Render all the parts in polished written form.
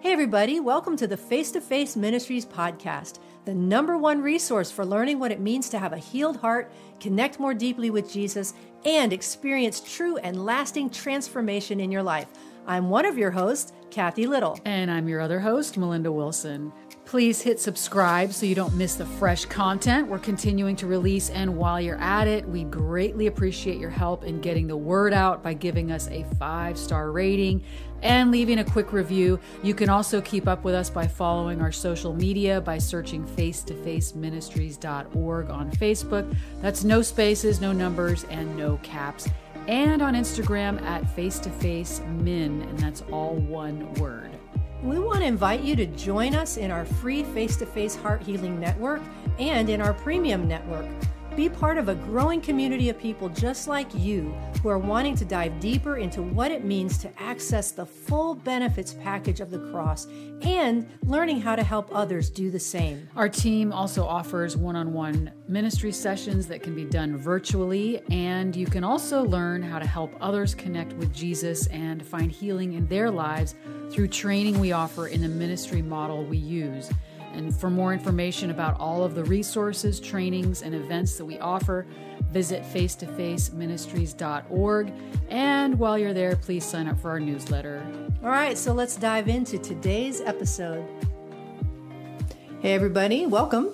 Hey everybody, welcome to the Face to Face Ministries podcast, the #1 resource for learning what it means to have a healed heart, connect more deeply with Jesus, and experience true and lasting transformation in your life. I'm one of your hosts, Kathy Little. And I'm your other host, Melinda Wilson. Please hit subscribe so you don't miss the fresh content we're continuing to release. And while you're at it, we greatly appreciate your help in getting the word out by giving us a 5-star rating and leaving a quick review. You can also keep up with us by following our social media by searching face2faceministries.org on Facebook. That's no spaces, no numbers, and no caps. And on Instagram at face2facemin, and that's all one word. We want to invite you to join us in our free Face-to-Face Heart Healing Network and in our premium network. Be part of a growing community of people just like you who are wanting to dive deeper into what it means to access the full benefits package of the cross and learning how to help others do the same. Our team also offers one-on-one ministry sessions that can be done virtually, and you can also learn how to help others connect with Jesus and find healing in their lives through training we offer in the ministry model we use. And for more information about all of the resources, trainings, and events that we offer, visit face2faceministries.org. And while you're there, please sign up for our newsletter. All right, so let's dive into today's episode. Hey, everybody, welcome.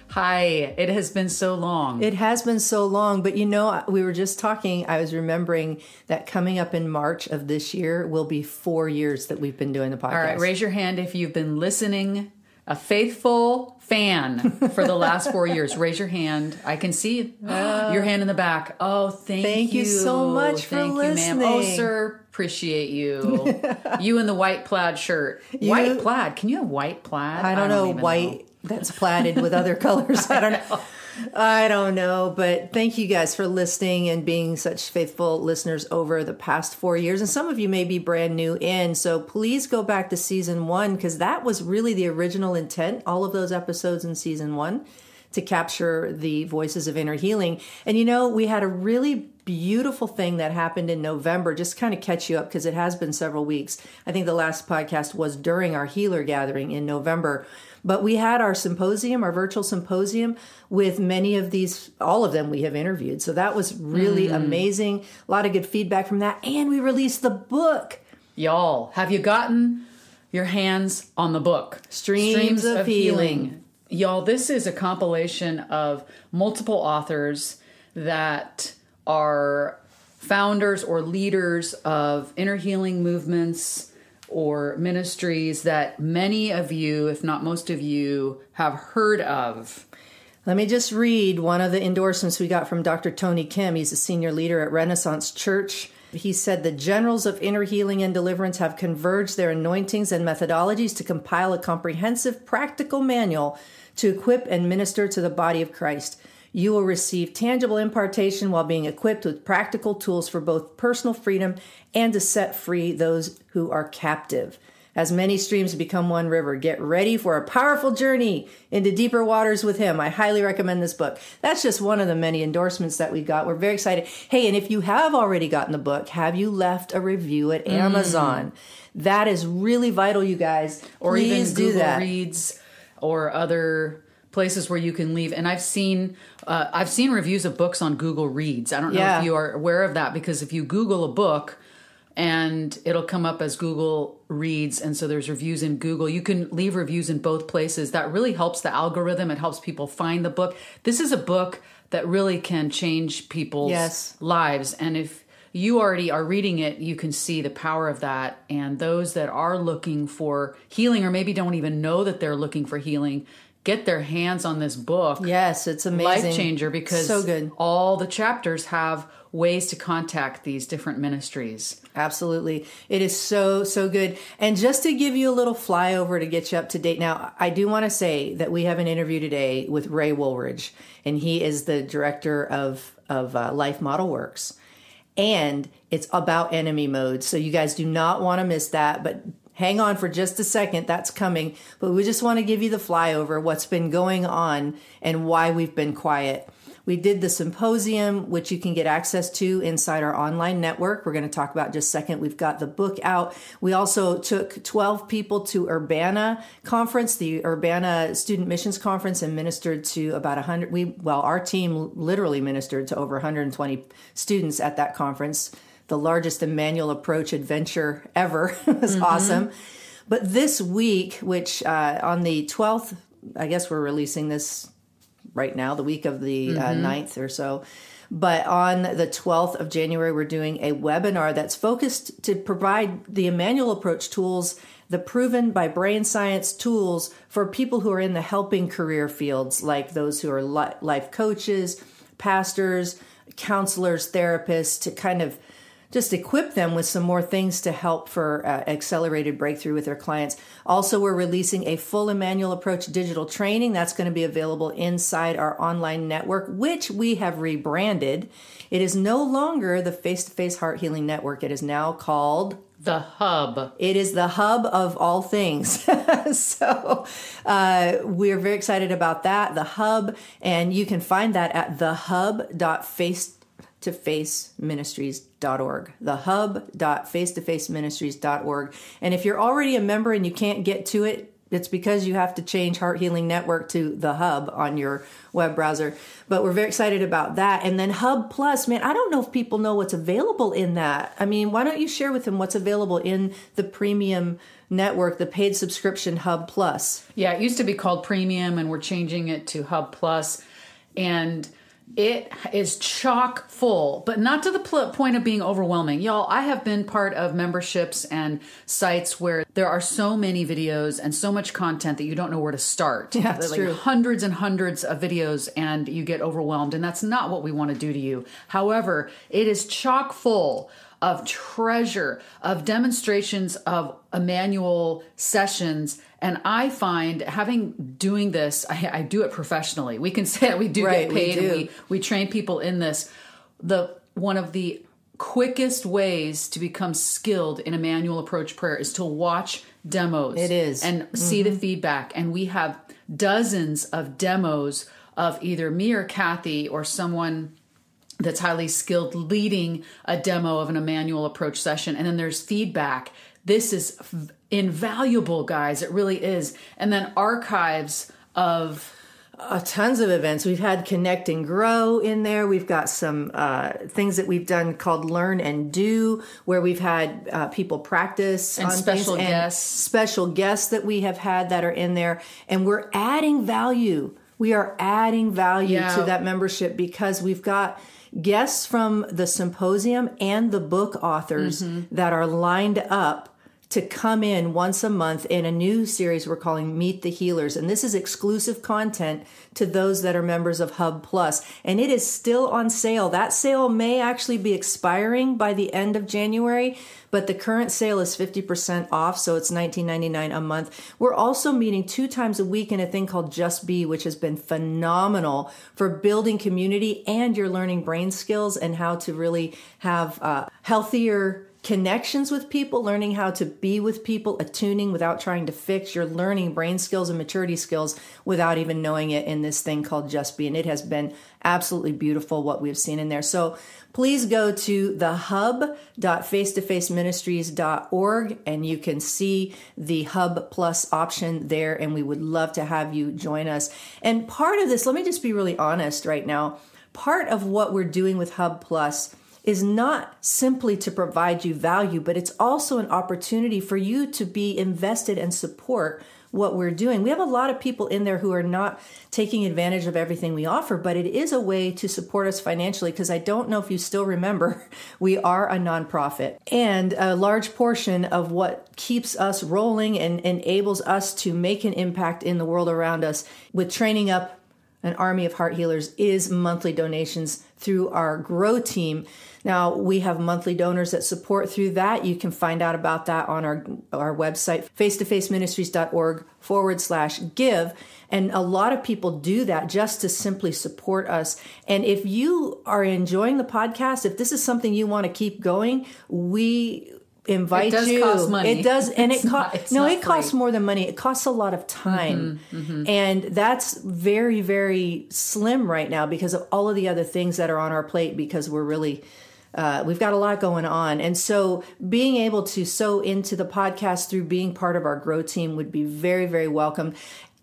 Hi, it has been so long. It has been so long, but you know, we were just talking, I was remembering that coming up in March of this year will be 4 years that we've been doing the podcast. All right, raise your hand if you've been listening. A faithful fan for the last 4 years. Raise your hand. I can see your hand in the back. Oh, thank you so much for listening. Ma'am. Oh, sir, appreciate you. You in the white plaid shirt. White plaid. Can you have white plaid? I don't know. White that's plaided with other colors. I don't know, but thank you guys for listening and being such faithful listeners over the past 4 years. And some of you may be brand new in, so please go back to season 1 because that was really the original intent, all of those episodes in season 1, to capture the voices of inner healing. And you know, we had a really beautiful thing that happened in November, just kind of catch you up because it has been several weeks. I think the last podcast was during our healer gathering in November. But we had our symposium, our virtual symposium, with many of these, all of them we have interviewed. So that was really amazing. A lot of good feedback from that. And we released the book. Y'all, have you gotten your hands on the book? Streams of Healing. Y'all, this is a compilation of multiple authors that are founders or leaders of inner healing movements or ministries that many of you, if not most of you, have heard of. Let me just read one of the endorsements we got from Dr. Tony Kim. He's a senior leader at Renaissance Church. He said, the generals of inner healing and deliverance have converged their anointings and methodologies to compile a comprehensive, practical manual to equip and minister to the body of Christ. You will receive tangible impartation while being equipped with practical tools for both personal freedom and to set free those who are captive. As many streams become one river, get ready for a powerful journey into deeper waters with him. I highly recommend this book. That's just one of the many endorsements that we got. We're very excited. Hey, and if you have already gotten the book, have you left a review at Amazon? That is really vital, you guys. Or Please even do Google that. Reads or other places where you can leave. And I've seen reviews of books on Google Reads. I don't know if you are aware of that, because if you Google a book and it'll come up as Google Reads, and so there's reviews in Google. You can leave reviews in both places. That really helps the algorithm. It helps people find the book. This is a book that really can change people's lives. And if you already are reading it, you can see the power of that. And those that are looking for healing, or maybe don't even know that they're looking for healing, get their hands on this book. Yes, it's amazing. Life changer, because so good. All the chapters have ways to contact these different ministries. Absolutely. It is so, so good. And just to give you a little flyover to get you up to date. Now, I do want to say that we have an interview today with Ray Woolridge, and he is the director of Life Model Works. And it's about enemy mode. So you guys do not want to miss that, but hang on for just a second. That's coming. But we just want to give you the flyover, what's been going on and why we've been quiet. We did the symposium, which you can get access to inside our online network. We're going to talk about in just a second. We've got the book out. We also took 12 people to Urbana Conference, the Urbana Student Missions Conference, and ministered to about 100. Our team literally ministered to over 120 students at that conference, the largest Emmanuel Approach adventure ever. It was awesome. But this week, which on the 12th, I guess we're releasing this right now, the week of the 9th or so. But on the 12th of January, we're doing a webinar that's focused to provide the Emmanuel Approach tools, the proven by brain science tools for people who are in the helping career fields, like those who are life coaches, pastors, counselors, therapists, to kind of just equip them with some more things to help for accelerated breakthrough with their clients. Also, we're releasing a full Emmanuel Approach digital training that's going to be available inside our online network, which we have rebranded. It is no longer the Face-to-Face Heart Healing Network. It is now called The Hub. It is the hub of all things. So we're very excited about that, the hub, and you can find that at thehub.face-to-faceministries.org, thehub.face-to-faceministries.org. And if you're already a member and you can't get to it, it's because you have to change Heart Healing Network to the Hub on your web browser. But we're very excited about that. And then Hub Plus, man, I don't know if people know what's available in that. I mean, why don't you share with them what's available in the premium network, the paid subscription Hub Plus? Yeah, it used to be called Premium, and we're changing it to Hub Plus. And it is chock full, but not to the point of being overwhelming. Y'all, I have been part of memberships and sites where there are so many videos and so much content that you don't know where to start. Yeah, that's true. Hundreds and hundreds of videos, and you get overwhelmed, and that's not what we want to do to you. However, it is chock full of treasure, of demonstrations of Emmanuel sessions. And I find doing this, I do it professionally. We can say that we do get paid, and we train people in this. One of the quickest ways to become skilled in Emmanuel Approach prayer is to watch demos. It is. And see the feedback. And we have dozens of demos of either me or Kathy or someone that's highly skilled leading a demo of an Emmanuel Approach session. And then there's feedback. This is invaluable, guys. It really is. And then archives of tons of events. We've had Connect and Grow in there. We've got some things that we've done called Learn and Do, where we've had people practice and on special things, guests. And special guests that we have had that are in there. And we're adding value. We are adding value to that membership because we've got guests from the symposium and the book authors that are lined up to come in once a month in a new series we're calling Meet the Healers. And this is exclusive content to those that are members of Hub Plus. And it is still on sale. That sale may actually be expiring by the end of January, but the current sale is 50% off, so it's $19.99 a month. We're also meeting 2 times a week in a thing called Just Be, which has been phenomenal for building community, and you're learning brain skills and how to really have healthier connections with people, learning how to be with people, attuning without trying to fix. You're learning brain skills and maturity skills without even knowing it in this thing called Just Be. And it has been absolutely beautiful what we've seen in there. So please go to thehub.face-to-faceministries.org and you can see the Hub Plus option there. And we would love to have you join us. And part of this, let me just be really honest right now, part of what we're doing with Hub Plus is not simply to provide you value, but it's also an opportunity for you to be invested and support what we're doing. We have a lot of people in there who are not taking advantage of everything we offer, but it is a way to support us financially, because I don't know if you still remember, we are a nonprofit. And a large portion of what keeps us rolling and enables us to make an impact in the world around us with training up an army of heart healers is monthly donations through our Grow team. Now, we have monthly donors that support through that. You can find out about that on our website, face-to-faceministries.org/give. And a lot of people do that just to simply support us. And if you are enjoying the podcast, if this is something you want to keep going, we invite you. It does cost money. It does. And it costs free. more than money. It costs a lot of time. And that's very, very slim right now because of all of the other things that are on our plate, because we're really, we've got a lot going on. And so being able to sow into the podcast through being part of our Grow team would be very, very welcome.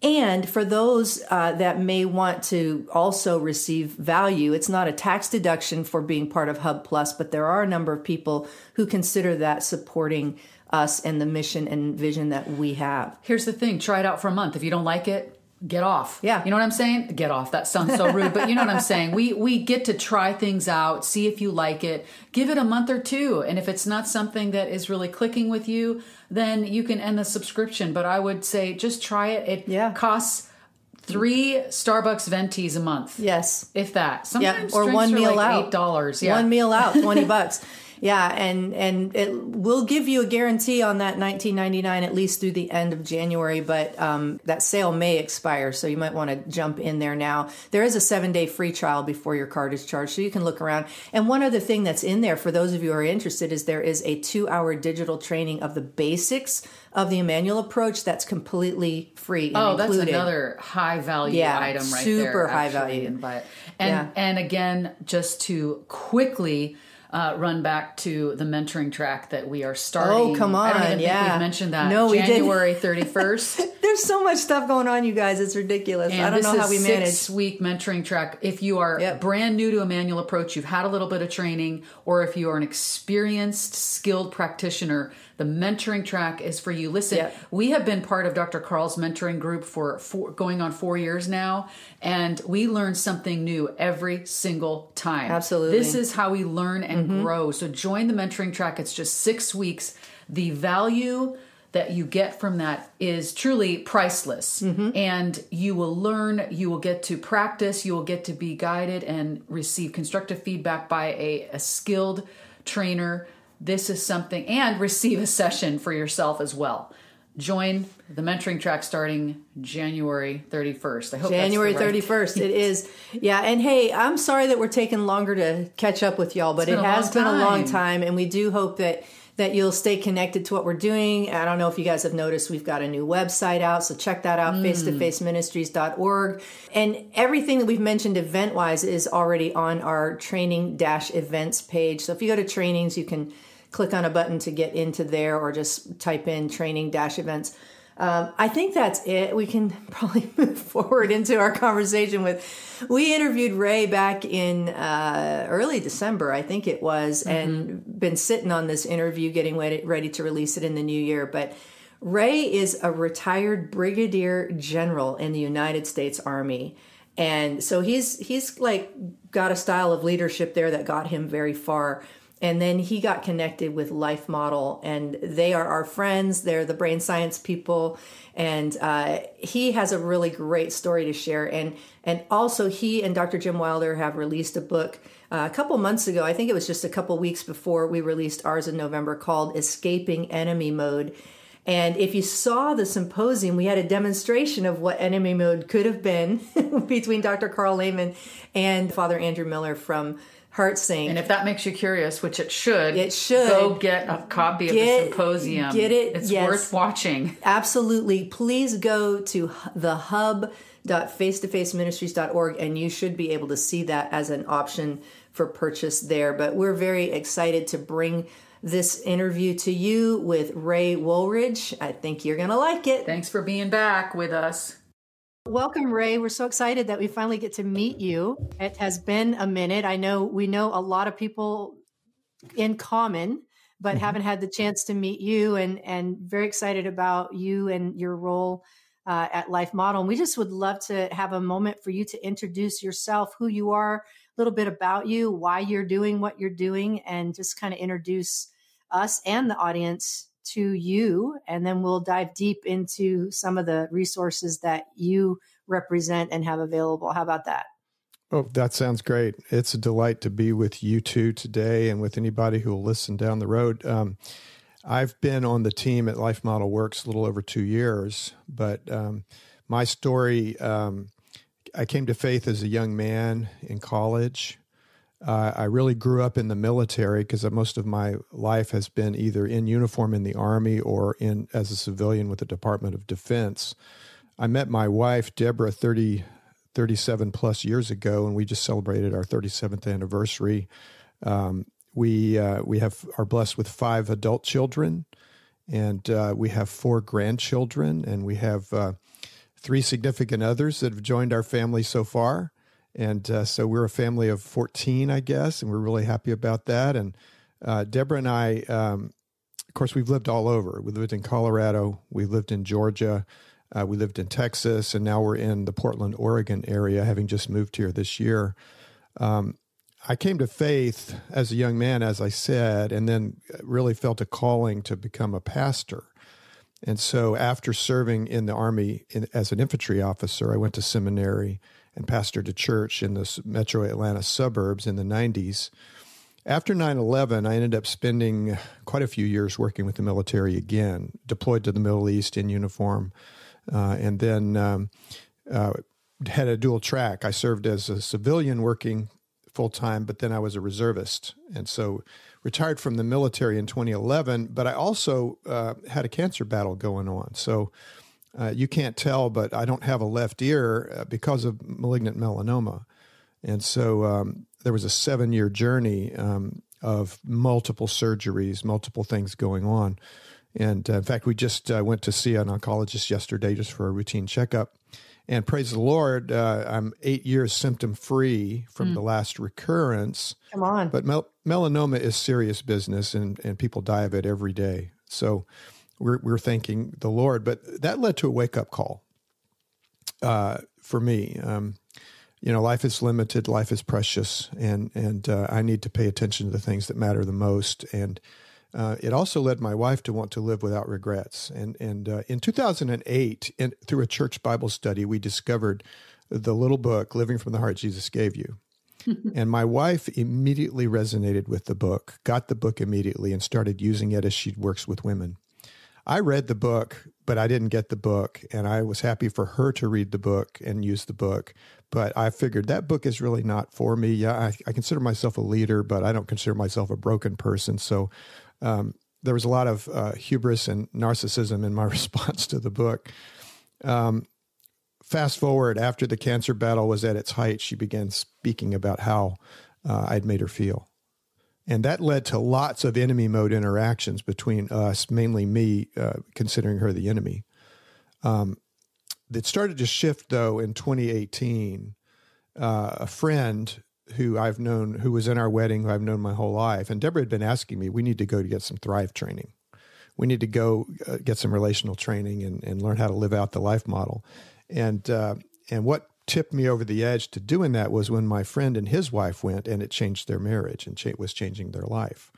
And for those that may want to also receive value, it's not a tax deduction for being part of Hub Plus, but there are a number of people who consider that supporting us and the mission and vision that we have. Here's the thing. Try it out for a month. If you don't like it, get off. Yeah. You know what I'm saying? Get off. That sounds so rude, but you know what I'm saying? We get to try things out, see if you like it, give it a month or two. And if it's not something that is really clicking with you, then you can end the subscription. But I would say just try it. It costs 3 Starbucks ventis a month. Yes. If that. Sometimes or one meal out. $8. Yeah. One meal out, $20. Yeah, and it will give you a guarantee on that $19.99 at least through the end of January, but that sale may expire, so you might want to jump in there now. There is a 7-day free trial before your card is charged, so you can look around. And one other thing that's in there for those of you who are interested is there is a 2-hour digital training of the basics of the Emmanuel approach that's completely free and included. That's another high value item right there. Super high value. And again, just to quickly run back to the mentoring track that we are starting. Oh, come on. I don't even think we've mentioned that. No, we didn't. January 31st. There's so much stuff going on, you guys. It's ridiculous. And I don't know how we manage. This is a 6-week mentoring track. If you are brand new to Emmanuel Approach, you've had a little bit of training, or if you are an experienced, skilled practitioner, the mentoring track is for you. Listen, we have been part of Dr. Carl's mentoring group for going on 4 years now, and we learn something new every single time. Absolutely. This is how we learn and grow. So join the mentoring track. It's just 6 weeks. The value that you get from that is truly priceless. And you will learn, you will get to practice, you will get to be guided and receive constructive feedback by a skilled trainer. This is something, and receive a session for yourself as well. Join the mentoring track starting January 31st. I hope January that's the right 31st. It is. Yeah. And hey, I'm sorry that we're taking longer to catch up with y'all, but it has been a long time. And we do hope that you'll stay connected to what we're doing. I don't know if you guys have noticed, we've got a new website out. So check that out, face2faceministries.org. And everything that we've mentioned event-wise is already on our training-events page. So if you go to trainings, you can click on a button to get into there, or just type in training-events. I think that's it. We can probably move forward into our conversation we interviewed Ray back in early December, I think it was, and been sitting on this interview, getting ready to release it in the new year. But Ray is a retired brigadier general in the United States Army. And so he's like got a style of leadership there that got him very far. And then he got connected with Life Model, and they are our friends. They're the brain science people. And he has a really great story to share. And also he and Dr. Jim Wilder have released a book a couple months ago. I think it was just a couple weeks before we released ours in November, called Escaping Enemy Mode. And if you saw the symposium, we had a demonstration of what enemy mode could have been between Dr. Carl Lehman and Father Andrew Miller from HeartSync. And if that makes you curious, which it should, go get a copy of the symposium. Get it. It's worth watching. Absolutely. Please go to the hub.face2faceministries.org, and you should be able to see that as an option for purchase there. But we're very excited to bring this interview to you with Ray Woolridge. I think you're going to like it. Thanks for being back with us. Welcome, Ray. We're so excited that we finally get to meet you. It has been a minute. We know a lot of people in common, but haven't had the chance to meet you, and very excited about you and your role at Life Model. And we just would love to have a moment for you to introduce yourself, who you are, a little bit about you, why you're doing what you're doing, and just kind of introduce us and the audience to you, and then we'll dive deep into some of the resources that you represent and have available. How about that? Oh, that sounds great. It's a delight to be with you two today, and with anybody who will listen down the road. I've been on the team at Life Model Works a little over 2 years, but my story, I came to faith as a young man in college. I really grew up in the military because most of my life has been either in uniform in the Army or as a civilian with the Department of Defense. I met my wife, Deborah, 37 plus years ago, and we just celebrated our 37th anniversary. We are blessed with 5 adult children, and we have 4 grandchildren, and we have 3 significant others that have joined our family so far. And so we're a family of 14, I guess, and we're really happy about that. And Deborah and I, of course, we've lived all over. We lived in Colorado, we lived in Georgia, we lived in Texas, and now we're in the Portland, Oregon area, having just moved here this year. I came to faith as a young man, as I said, and then really felt a calling to become a pastor. And so after serving in the Army as an infantry officer, I went to seminary and pastored a church in the metro Atlanta suburbs in the 90s. After 9/11, I ended up spending quite a few years working with the military again, deployed to the Middle East in uniform, and then had a dual track. I served as a civilian working full-time, but then I was a reservist. And so retired from the military in 2011, but I also had a cancer battle going on. So you can't tell, but I don't have a left ear because of malignant melanoma. And so there was a 7-year journey of multiple surgeries, multiple things going on. And in fact, we just went to see an oncologist yesterday just for a routine checkup. And praise the Lord, I'm 8 years symptom-free from the last recurrence. Come on. But melanoma is serious business, and people die of it every day. So we're thanking the Lord. But that led to a wake-up call for me. Life is limited, life is precious, and I need to pay attention to the things that matter the most. And it also led my wife to want to live without regrets. And in 2008, through a church Bible study, we discovered the little book, Living from the Heart Jesus Gave You. And my wife immediately resonated with the book, got the book immediately, and started using it as she works with women. I read the book, but I didn't get the book, and I was happy for her to read the book and use the book. But I figured that book is really not for me. Yeah, I consider myself a leader, but I don't consider myself a broken person. So there was a lot of hubris and narcissism in my response to the book. Fast forward, after the cancer battle was at its height, she began speaking about how I'd made her feel. And that led to lots of enemy mode interactions between us, mainly me considering her the enemy. It started to shift, though, in 2018. A friend who I've known, who was in our wedding, who I've known my whole life, and Deborah had been asking me, we need to go to get some Thrive training. We need to go get some relational training and learn how to live out the life model. And what tipped me over the edge to doing that was when my friend and his wife went, and it changed their marriage and was changing their life.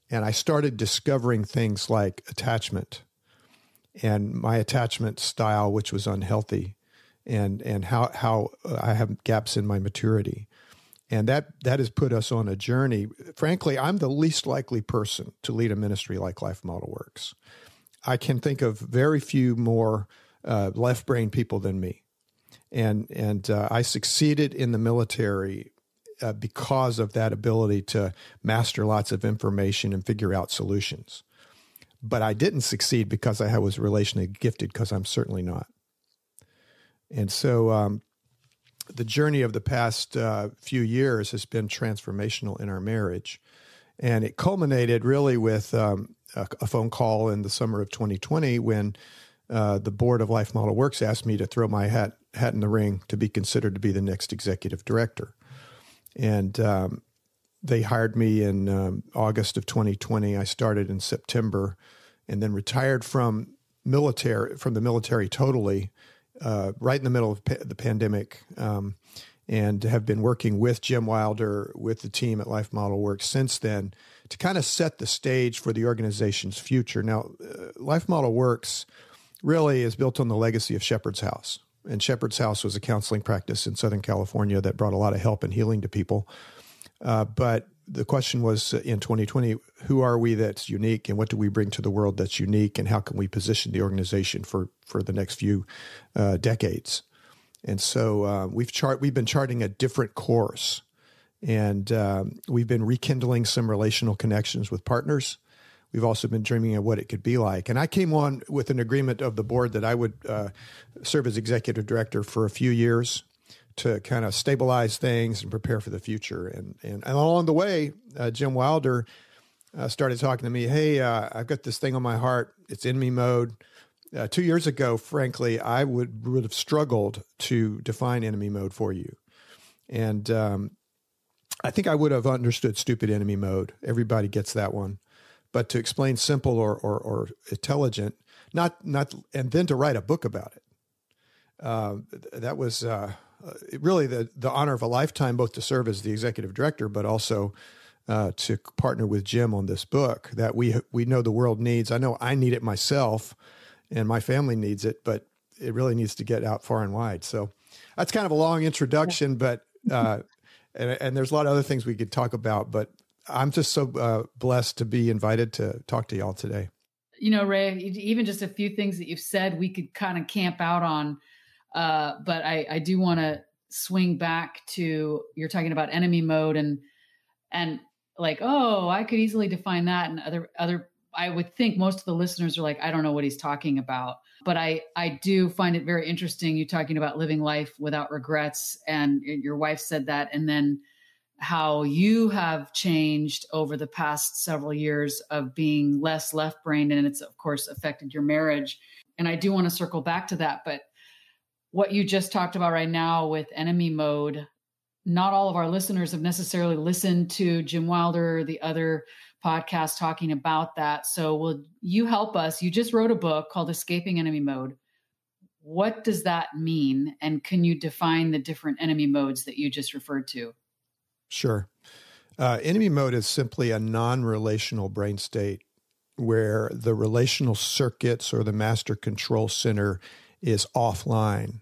And I started discovering things like attachment and my attachment style, which was unhealthy, and how I have gaps in my maturity. And that has put us on a journey. Frankly, I'm the least likely person to lead a ministry like Life Model Works. I can think of very few more left brain people than me. And I succeeded in the military because of that ability to master lots of information and figure out solutions. But I didn't succeed because I was relationally gifted, because I'm certainly not. And so the journey of the past few years has been transformational in our marriage. And it culminated really with a phone call in the summer of 2020 when the board of Life Model Works asked me to throw my hat in the ring to be considered to be the next executive director. And they hired me in August of 2020. I started in September and then retired from the military totally right in the middle of the pandemic, and have been working with Jim Wilder, with the team at Life Model Works since then to kind of set the stage for the organization's future. Now, Life Model Works really is built on the legacy of Shepherd's House. And Shepherd's House was a counseling practice in Southern California that brought a lot of help and healing to people. But the question was in 2020, who are we that's unique, and what do we bring to the world that's unique, and how can we position the organization for the next few decades? And so we've been charting a different course. And we've been rekindling some relational connections with partners. We've also been dreaming of what it could be like. And I came on with an agreement of the board that I would serve as executive director for a few years to kind of stabilize things and prepare for the future. And along the way, Jim Wilder started talking to me, hey, I've got this thing on my heart. It's enemy mode. 2 years ago, frankly, I would have struggled to define enemy mode for you. And I think I would have understood stupid enemy mode. Everybody gets that one. But to explain simple or intelligent, not and then to write a book about it. That was really the honor of a lifetime, both to serve as the executive director, but also to partner with Jim on this book that we know the world needs. I know I need it myself, and my family needs it, but it really needs to get out far and wide. So that's kind of a long introduction, but and there's a lot of other things we could talk about, but I'm just so blessed to be invited to talk to y'all today. You know, Ray, even just a few things that you've said, we could kind of camp out on. But I do want to swing back to, you're talking about enemy mode and like, oh, I could easily define that. And other, I would think most of the listeners are like, I don't know what he's talking about. But I do find it very interesting. You talking about living life without regrets, and your wife said that, and then how you have changed over the past several years of being less left-brained, and it's of course affected your marriage. And I do want to circle back to that, but what you just talked about right now with enemy mode, not all of our listeners have necessarily listened to Jim Wilder or the other podcasts talking about that. So will you help us? You just wrote a book called Escaping Enemy Mode. What does that mean? And can you define the different enemy modes that you just referred to? Sure. Enemy mode is simply a non-relational brain state where the relational circuits or the master control center is offline.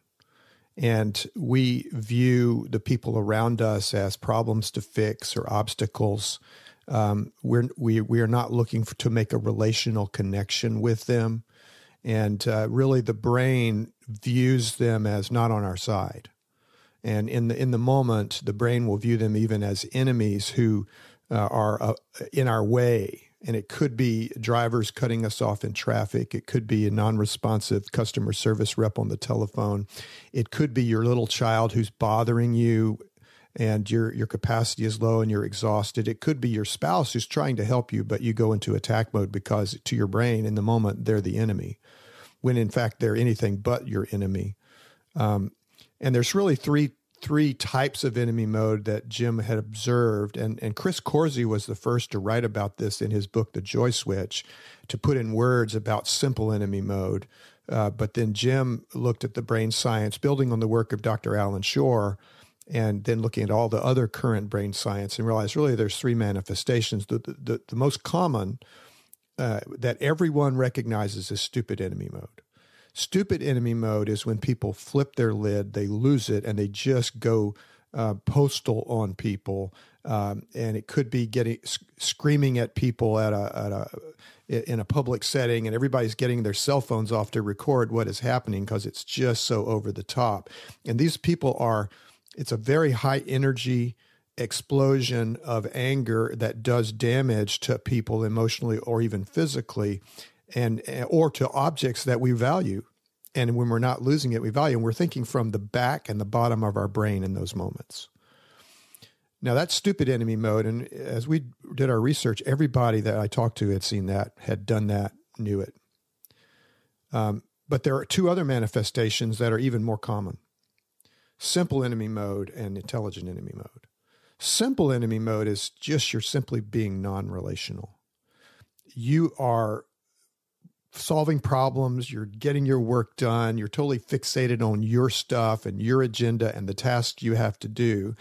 And we view the people around us as problems to fix or obstacles. We are not looking to make a relational connection with them. And really the brain views them as not on our side. And in the moment, the brain will view them even as enemies who are in our way. And it could be drivers cutting us off in traffic. It could be a non-responsive customer service rep on the telephone. It could be your little child who's bothering you and your capacity is low and you're exhausted. It could be your spouse who's trying to help you, but you go into attack mode because to your brain in the moment, they're the enemy, when in fact they're anything but your enemy. And there's really three types of enemy mode that Jim had observed. And Chris Corsi was the first to write about this in his book, The Joy Switch, to put in words about simple enemy mode. But then Jim looked at the brain science, building on the work of Dr. Alan Shore, and then looking at all the other current brain science and realized really there's three manifestations. The most common that everyone recognizes is stupid enemy mode. Stupid enemy mode is when people flip their lid, they lose it, and they just go postal on people. And it could be screaming at people in a public setting, and everybody's getting their cell phones off to record what is happening because it's just so over the top. And these people it's a very high energy explosion of anger that does damage to people emotionally or even physically, or to objects that we value. And when we're not losing it, we value. And we're thinking from the back and the bottom of our brain in those moments. Now, that's stupid enemy mode. And as we did our research, everybody that I talked to had seen that, had done that, knew it. But there are two other manifestations that are even more common. Simple enemy mode and intelligent enemy mode. Simple enemy mode is just you're simply being non-relational. You are solving problems, you're getting your work done, you're totally fixated on your stuff and your agenda and the tasks you have to do,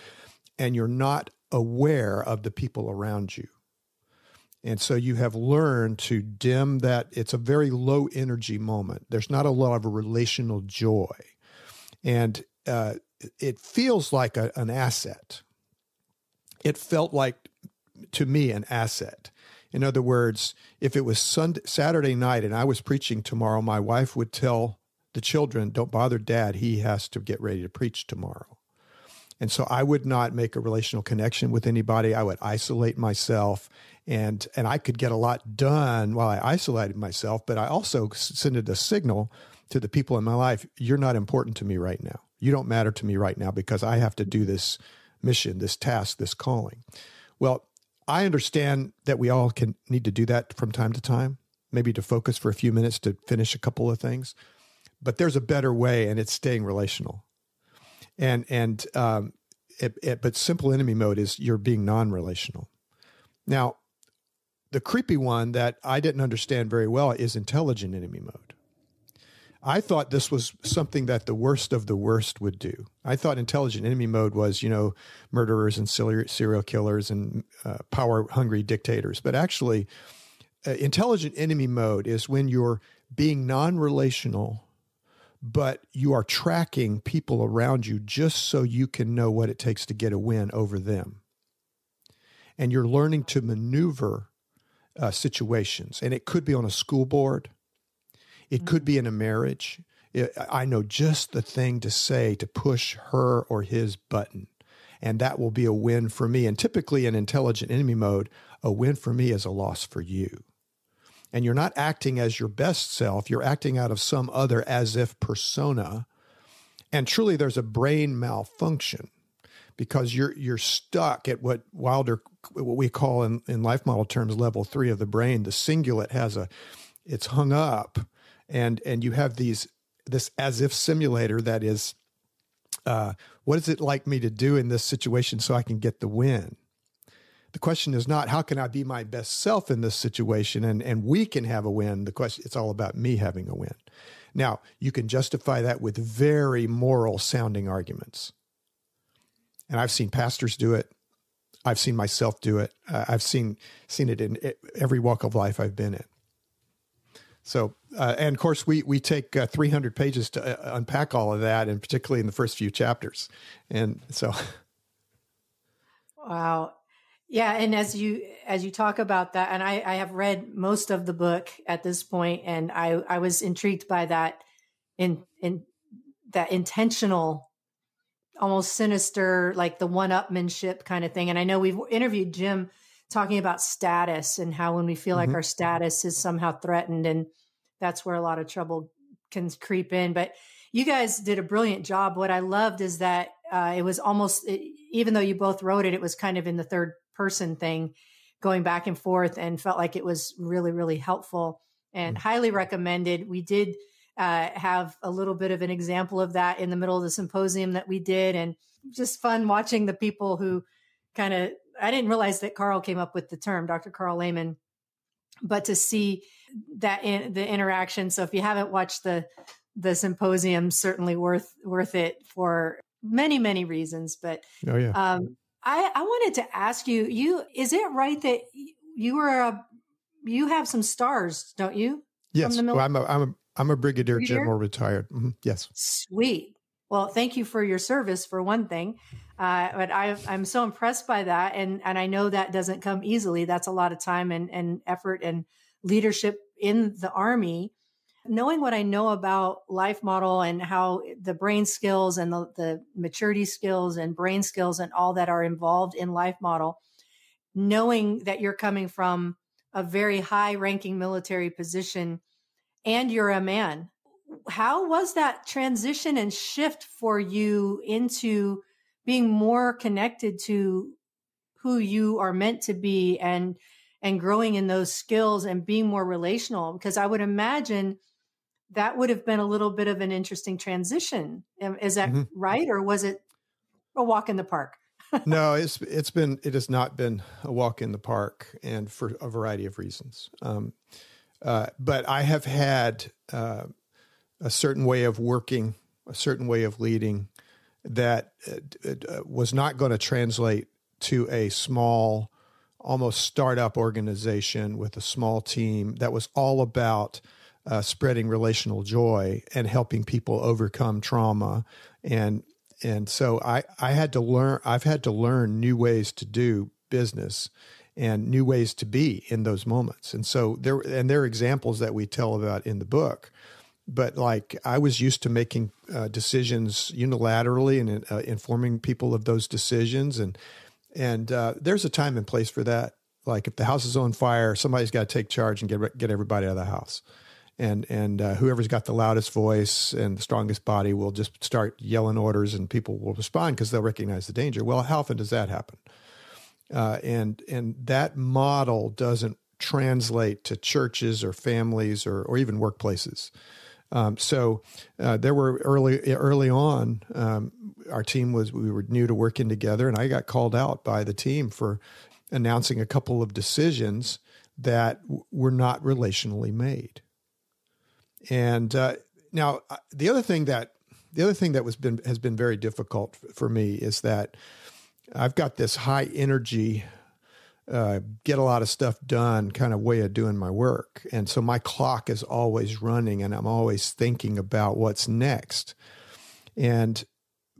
and you're not aware of the people around you. And so you have learned to dim that. It's a very low energy moment. There's not a lot of relational joy. And it feels like an asset. It felt like, to me, an asset. In other words, if it was Saturday night and I was preaching tomorrow, my wife would tell the children, don't bother Dad, he has to get ready to preach tomorrow. And so I would not make a relational connection with anybody. I would isolate myself, and I could get a lot done while I isolated myself, but I also sent a signal to the people in my life, you're not important to me right now. You don't matter to me right now because I have to do this mission, this task, this calling. Well, I understand that we all need to do that from time to time, maybe to focus for a few minutes to finish a couple of things. But there's a better way, and it's staying relational. But simple enemy mode is you're being non-relational. Now, the creepy one that I didn't understand very well is intelligent enemy mode. I thought this was something that the worst of the worst would do. I thought intelligent enemy mode was, murderers and serial killers and power-hungry dictators. But actually, intelligent enemy mode is when you're being non-relational, but you are tracking people around you just so you can know what it takes to get a win over them. And you're learning to maneuver situations. And it could be on a school board. It could be in a marriage. I know just the thing to say to push her or his button, and that will be a win for me. And typically in intelligent enemy mode, a win for me is a loss for you. And you're not acting as your best self. You're acting out of some other as if persona. And truly there's a brain malfunction because you're stuck at what we call in life model terms, level 3 of the brain. The cingulate it's hung up. And you have this as if simulator that is, what is it like me to do in this situation so I can get the win? The question is not, how can I be my best self in this situation and we can have a win? The question, it's all about me having a win. Now, you can justify that with very moral sounding arguments. And I've seen pastors do it. I've seen myself do it. I've seen it in every walk of life I've been in. So, and of course, we take 300 pages to unpack all of that, and particularly in the first few chapters. And so. Wow. Yeah. And as you talk about that, and I have read most of the book at this point, and I was intrigued by that in that intentional, almost sinister, like the one-upmanship kind of thing. And I know we've interviewed Jim talking about status and how when we feel like our status is somehow threatened, and that's where a lot of trouble can creep in. But you guys did a brilliant job. What I loved is that it was almost, even though you both wrote it, it was kind of in the third person thing, going back and forth, and felt like it was really, really helpful and highly recommended. We did have a little bit of an example of that in the middle of the symposium that we did, and just fun watching the people who kind of, I didn't realize that Carl came up with the term, Dr. Carl Lehman, but to see that in the interaction. So if you haven't watched the symposium, certainly worth it for many, many reasons. But oh, yeah. I wanted to ask you, is it right that you have some stars, don't you? Yes. Well, I'm a brigadier general retired. Mm-hmm. Yes. Sweet. Well, thank you for your service for one thing. But I'm so impressed by that. And I know that doesn't come easily. That's a lot of time and effort and leadership in the Army. Knowing what I know about Life Model and how the brain skills and the maturity skills and brain skills and all that are involved in Life Model, knowing that you're coming from a very high ranking military position and you're a man, how was that transition and shift for you into being more connected to who you are meant to be and growing in those skills and being more relational? Because I would imagine that would have been a little bit of an interesting transition. Is that right? Or was it a walk in the park? No, it has not been a walk in the park, and for a variety of reasons. But I have had a certain way of working, a certain way of leading that was not going to translate to a small, almost startup organization with a small team that was all about spreading relational joy and helping people overcome trauma. And so I've had to learn new ways to do business and new ways to be in those moments. And so there are examples that we tell about in the book but like I was used to making decisions unilaterally and informing people of those decisions. And there's a time and place for that. Like if the house is on fire, somebody's got to take charge and get everybody out of the house. And whoever's got the loudest voice and the strongest body will just start yelling orders, and people will respond because they'll recognize the danger. Well, how often does that happen? And that model doesn't translate to churches or families or even workplaces. So there were early on, our team we were new to working together, and I got called out by the team for announcing a couple of decisions that were not relationally made. And now the other thing that has been very difficult for me is that I've got this high energy, get a lot of stuff done kind of way of doing my work. And so my clock is always running, and I'm always thinking about what's next. And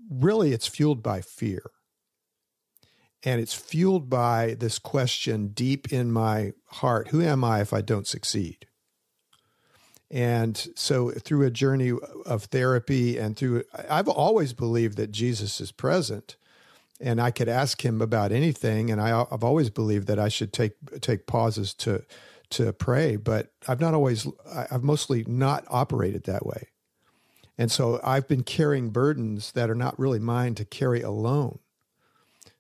really it's fueled by fear. And it's fueled by this question deep in my heart: who am I if I don't succeed? And so through a journey of therapy and I've always believed that Jesus is present and I could ask him about anything. And I've always believed that I should take pauses to pray, but I've mostly not operated that way. And so I've been carrying burdens that are not really mine to carry alone.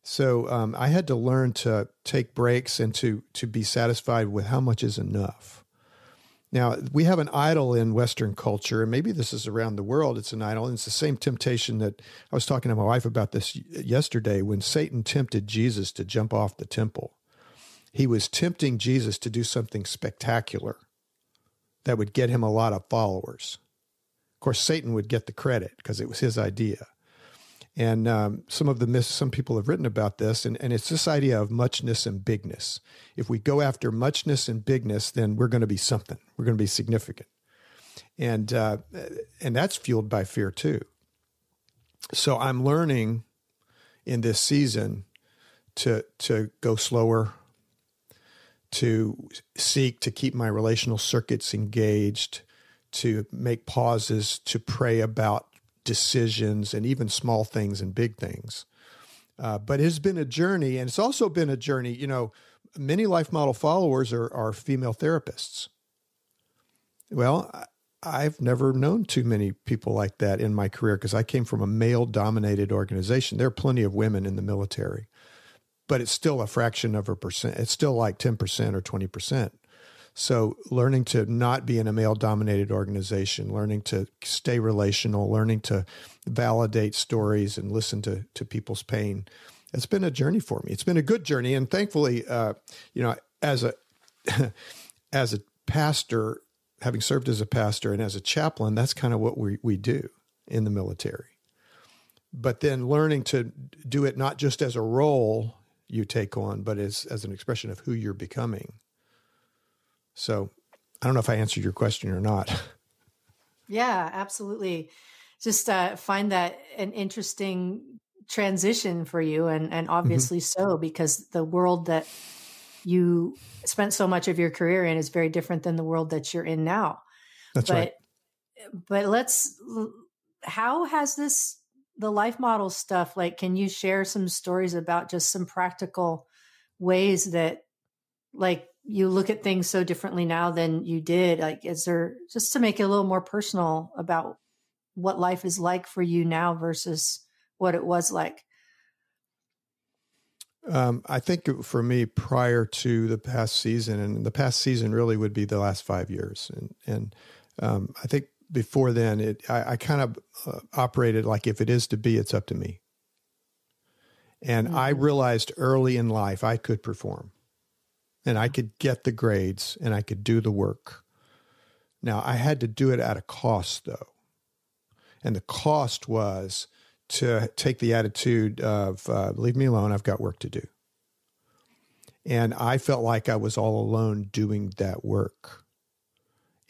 So I had to learn to take breaks and to be satisfied with how much is enough. Now, we have an idol in Western culture, and maybe this is around the world. It's an idol, and it's the same temptation that I was talking to my wife about this yesterday when Satan tempted Jesus to jump off the temple. He was tempting Jesus to do something spectacular that would get him a lot of followers. Of course, Satan would get the credit because it was his idea. And some people have written about this, and it's this idea of muchness and bigness. If we go after muchness and bigness, then we're going to be something. We're going to be significant. And that's fueled by fear too. So I'm learning in this season to go slower, to seek to keep my relational circuits engaged, to make pauses, to pray about decisions and even small things and big things. But it has been a journey, and it's also been a journey. You know, many Life Model followers are female therapists. Well, I've never known too many people like that in my career because I came from a male-dominated organization. There are plenty of women in the military, but it's still a fraction of a percent. It's still like 10% or 20%. So learning to not be in a male-dominated organization, learning to stay relational, learning to validate stories and listen to people's pain, it's been a journey for me. It's been a good journey. And thankfully, as a as a pastor, having served as a pastor and as a chaplain, that's kind of what we do in the military. But then learning to do it not just as a role you take on, but as an expression of who you're becoming. So I don't know if I answered your question or not. Yeah, absolutely. Just find that an interesting transition for you, and obviously so, because the world that you spent so much of your career in is very different than the world that you're in now. That's right. But how has the Life Model stuff, like, can you share some stories about just some practical ways that, like, you look at things so differently now than you did? Like, is there, just to make it a little more personal about what life is like for you now versus what it was like? I think for me, prior to the past season, and the past season really would be the last 5 years. And I think before then, I kind of operated like, if it is to be, it's up to me. And I realized early in life I could perform. And I could get the grades and I could do the work. Now, I had to do it at a cost, though. And the cost was to take the attitude of, leave me alone, I've got work to do. And I felt like I was all alone doing that work.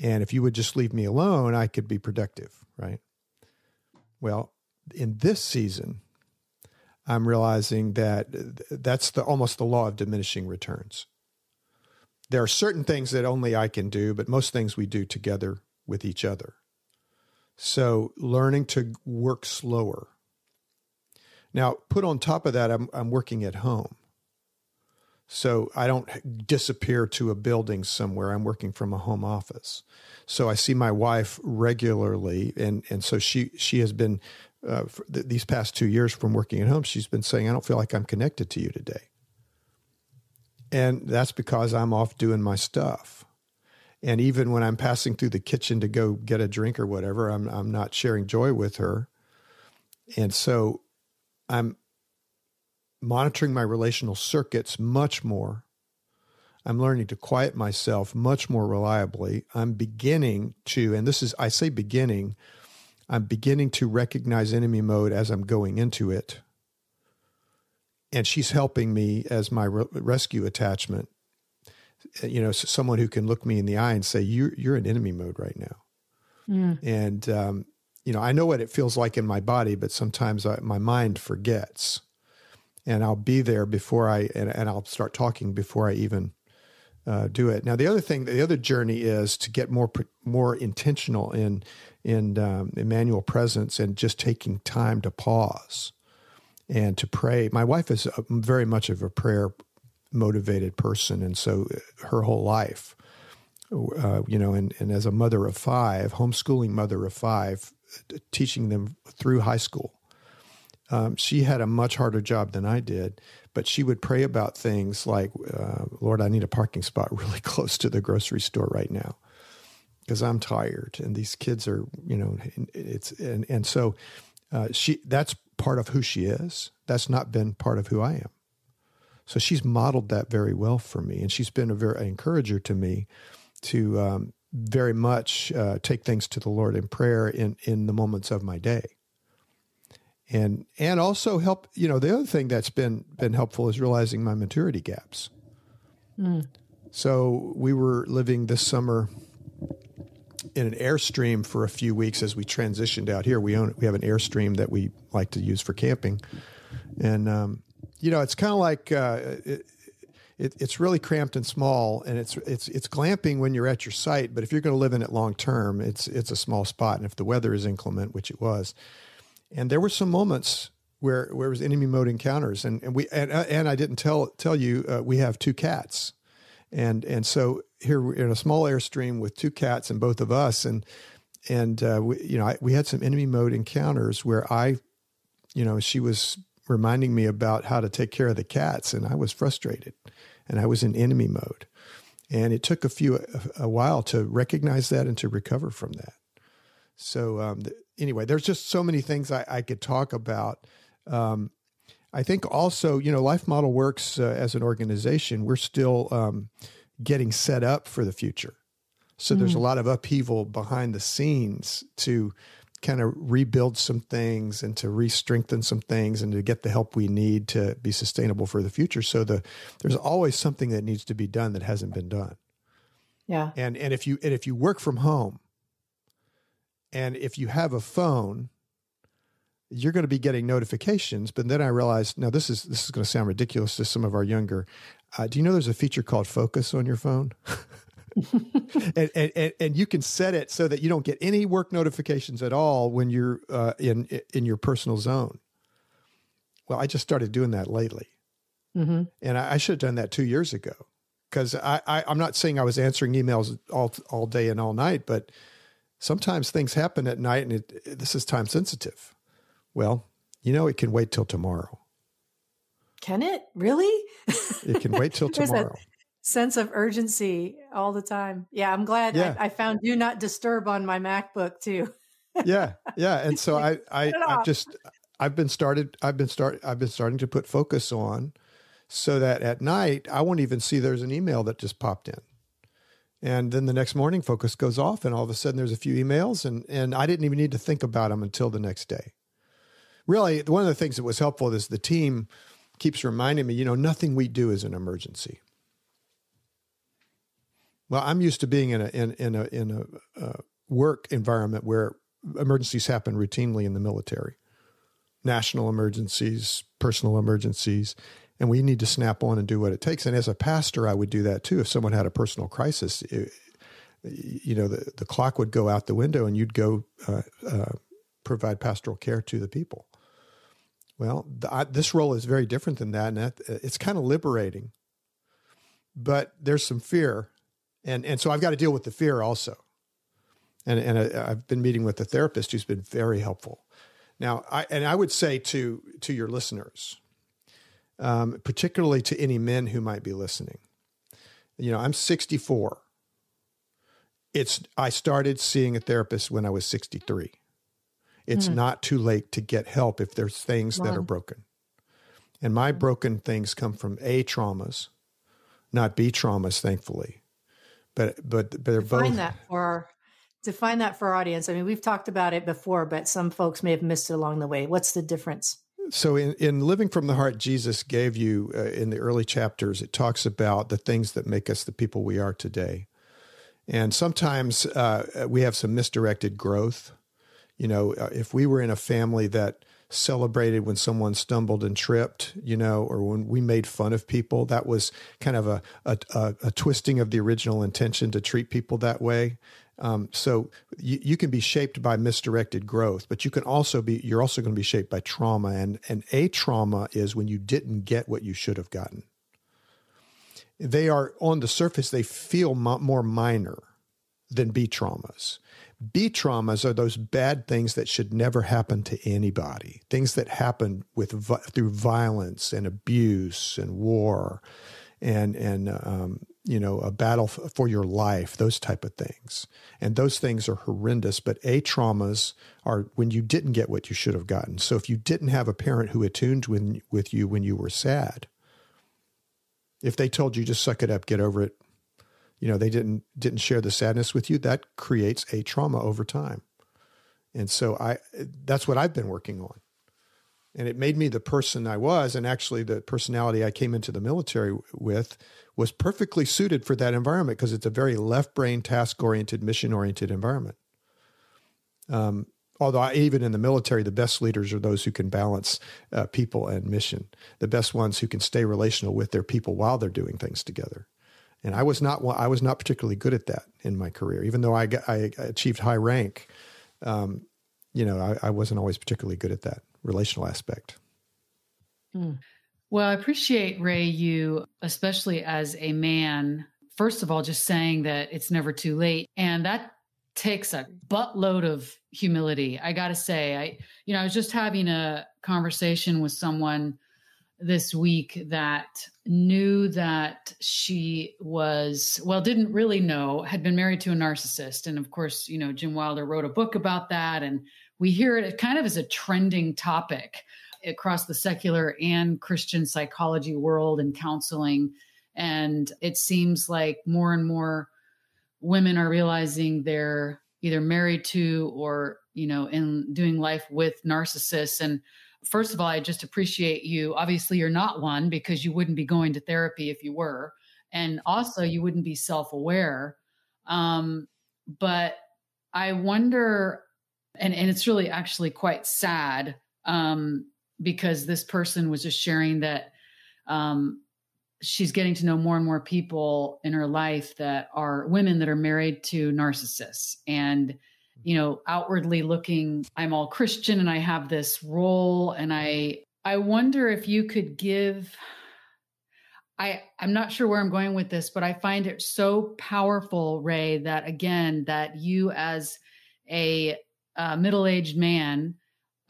And if you would just leave me alone, I could be productive, right? Well, in this season, I'm realizing that that's almost the law of diminishing returns. There are certain things that only I can do, but most things we do together with each other. So learning to work slower. Now, put on top of that, I'm working at home. So I don't disappear to a building somewhere. I'm working from a home office. So I see my wife regularly. And so she has been, these past 2 years from working at home, she's been saying, I don't feel like I'm connected to you today. And that's because I'm off doing my stuff. And even when I'm passing through the kitchen to go get a drink or whatever, I'm not sharing joy with her. And so I'm monitoring my relational circuits much more. I'm learning to quiet myself much more reliably. I'm beginning to, and this is, I say beginning, I'm beginning to recognize enemy mode as I'm going into it. And she's helping me as my rescue attachment. You know, someone who can look me in the eye and say, you're in enemy mode right now. Mm. And, you know, I know what it feels like in my body, but sometimes my mind forgets. And I'll be there before and I'll start talking before I even do it. Now, the other journey is to get more intentional in Emmanuel presence and just taking time to pause and to pray. My wife is very much of a prayer motivated person. And so her whole life, you know, and as a mother of 5, homeschooling mother of 5, teaching them through high school. She had a much harder job than I did, but she would pray about things like, Lord, I need a parking spot really close to the grocery store right now because I'm tired and these kids are, you know, and so that's part of who she is. That's not been part of who I am. So she's modeled that very well for me. And she's been an encourager to me to very much take things to the Lord in prayer in the moments of my day. And also help, you know, the other thing that's been helpful is realizing my maturity gaps. Mm. So we were living this summer in an Airstream for a few weeks as we transitioned out here. We have an Airstream that we like to use for camping. And, you know, it's kind of like it's really cramped and small, and it's glamping when you're at your site. But if you're going to live in it long term, it's a small spot. And if the weather is inclement, which it was, and there were some moments where it was enemy mode encounters, and I didn't tell you we have 2 cats, and so here we're in a small Airstream with 2 cats and both of us, and we had some enemy mode encounters where she was reminding me about how to take care of the cats, and I was frustrated, and I was in enemy mode, and it took a while to recognize that and to recover from that. So anyway, there's just so many things I could talk about. I think also, you know, Life Model Works as an organization, we're still getting set up for the future. So there's a lot of upheaval behind the scenes to kind of rebuild some things and to re-strengthen some things and to get the help we need to be sustainable for the future. So there's always something that needs to be done that hasn't been done. Yeah. And if you work from home, and if you have a phone, you're going to be getting notifications. But then I realized, now this is going to sound ridiculous to some of our younger. Do you know there's a feature called Focus on your phone? and you can set it so that you don't get any work notifications at all when you're in your personal zone. Well, I just started doing that lately. Mm-hmm. And I should have done that 2 years ago, because I'm not saying I was answering emails all day and all night, but sometimes things happen at night and this is time sensitive. Well, you know, it can wait till tomorrow. Can it really? It can wait till tomorrow. Sense of urgency all the time. Yeah, I'm glad I found Do Not Disturb on my MacBook too. Yeah. And so I've been starting to put Focus on, so that at night I won't even see there's an email that just popped in. And then the next morning, Focus goes off, and all of a sudden there's a few emails, and I didn't even need to think about them until the next day. Really, one of the things that was helpful is the team keeps reminding me, you know, nothing we do is an emergency. Well, I'm used to being in a work environment where emergencies happen routinely in the military, national emergencies, personal emergencies, and we need to snap on and do what it takes. And as a pastor, I would do that too. If someone had a personal crisis, the clock would go out the window and you'd go provide pastoral care to the people. Well, this role is very different than that, and it's kind of liberating. But there's some fear, and so I've got to deal with the fear also. And I've been meeting with a therapist who's been very helpful. Now, I would say to your listeners, particularly to any men who might be listening, I'm 64. I started seeing a therapist when I was 63. It's not too late to get help if there's things that are broken. And my broken things come from A, traumas, not B, traumas, thankfully. But they're both. Define that for our audience. I mean, we've talked about it before, but some folks may have missed it along the way. What's the difference? So in Living from the Heart, Jesus gave you, in the early chapters, it talks about the things that make us the people we are today. And sometimes we have some misdirected growth. If we were in a family that celebrated when someone stumbled and tripped, or when we made fun of people, that was kind of a twisting of the original intention to treat people that way. So you can be shaped by misdirected growth, but you're also going to be shaped by trauma. And a trauma is when you didn't get what you should have gotten. They are, on the surface, they feel more minor than B traumas. B traumas are those bad things that should never happen to anybody, things that happen through violence and abuse and war and a battle for your life, those type of things. And those things are horrendous, but A traumas are when you didn't get what you should have gotten. So if you didn't have a parent who attuned with you when you were sad, if they told you just suck it up, get over it, they didn't share the sadness with you, that creates a trauma over time. And so that's what I've been working on. And it made me the person I was. And actually the personality I came into the military with was perfectly suited for that environment because it's a very left brain, task-oriented, mission-oriented environment. Although even in the military, the best leaders are those who can balance people and mission. The best ones who can stay relational with their people while they're doing things together. And I was not particularly good at that in my career, even though I achieved high rank. I wasn't always particularly good at that relational aspect. Well, I appreciate, Ray, you, especially as a man, first of all, just saying that it's never too late. And that takes a buttload of humility. I got to say, I was just having a conversation with someone this week that knew that she didn't really know, had been married to a narcissist. And of course, Jim Wilder wrote a book about that. And we hear it kind of as a trending topic across the secular and Christian psychology world and counseling. And it seems like more and more women are realizing they're either married to or, in doing life with narcissists. And first of all, I just appreciate you. Obviously, you're not one because you wouldn't be going to therapy if you were. And also, you wouldn't be self-aware. But I wonder, and it's really actually quite sad because this person was just sharing that she's getting to know more and more people in her life that are women that are married to narcissists. And outwardly looking, I'm all Christian and I have this role. And I wonder if you could give, I'm not sure where I'm going with this, but I find it so powerful, Ray, that again, that you as a middle-aged man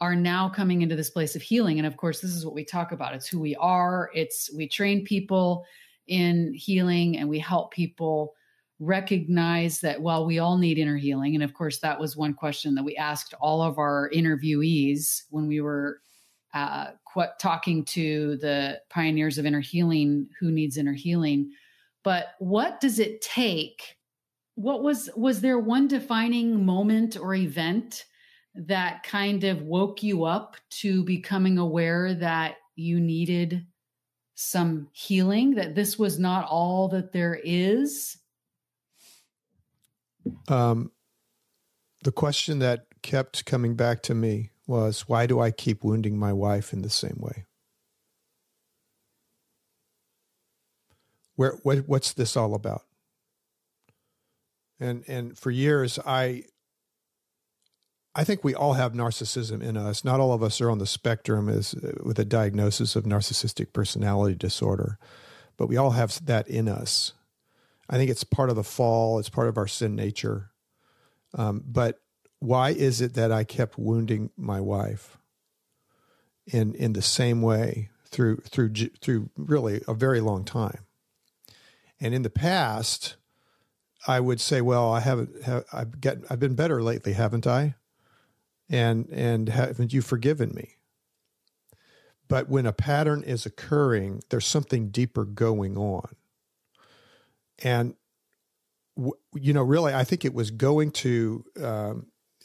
are now coming into this place of healing. And of course, this is what we talk about. It's who we are. We train people in healing and we help people recognize that, well, we all need inner healing. And of course, that was one question that we asked all of our interviewees when we were talking to the pioneers of inner healing, who needs inner healing. But what does it take? Was there one defining moment or event that kind of woke you up to becoming aware that you needed some healing, that this was not all that there is? The question that kept coming back to me was, why do I keep wounding my wife in the same way? What's this all about? And for years, I think we all have narcissism in us. Not all of us are on the spectrum with a diagnosis of narcissistic personality disorder, but we all have that in us. I think it's part of the fall. It's part of our sin nature. But why is it that I kept wounding my wife in the same way through really a very long time? And in the past, I would say, well, I've been better lately, haven't I? And haven't you forgiven me? But when a pattern is occurring, there's something deeper going on. And, really, I think it was going to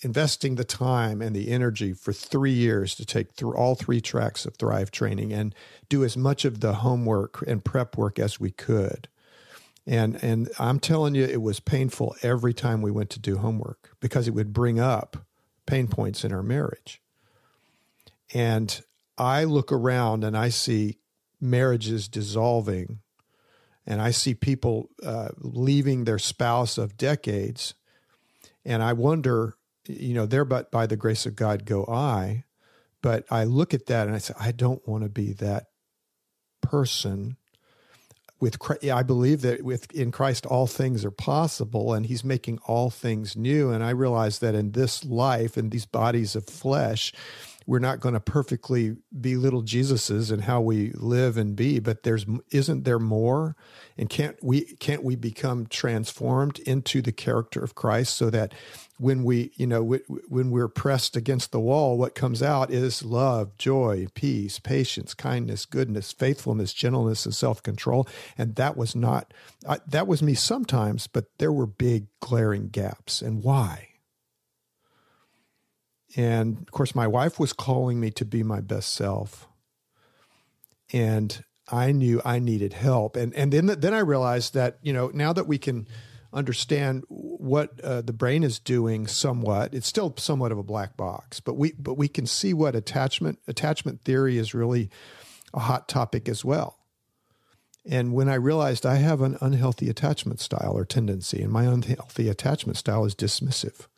investing the time and the energy for 3 years to take through all 3 tracks of Thrive training and do as much of the homework and prep work as we could. And I'm telling you, it was painful every time we went to do homework because it would bring up pain points in our marriage. And I look around and I see marriages dissolving, and I see people leaving their spouse of decades. And I wonder, there but by the grace of God go I. But I look at that and I say, I don't want to be that person. I believe that in Christ all things are possible, and He's making all things new. And I realize that in this life, in these bodies of flesh, we're not going to perfectly be little Jesuses in how we live and be, but isn't there more? And can't we become transformed into the character of Christ so that when when we're pressed against the wall, what comes out is love, joy, peace, patience, kindness, goodness, faithfulness, gentleness, and self-control. And that was me sometimes, but there were big glaring gaps. And why? And of course, my wife was calling me to be my best self. And I knew I needed help. And then I realized that, now that we can understand what the brain is doing somewhat, it's still somewhat of a black box, but we can see what attachment theory is really a hot topic as well. And when I realized I have an unhealthy attachment style or tendency, and my unhealthy attachment style is dismissive.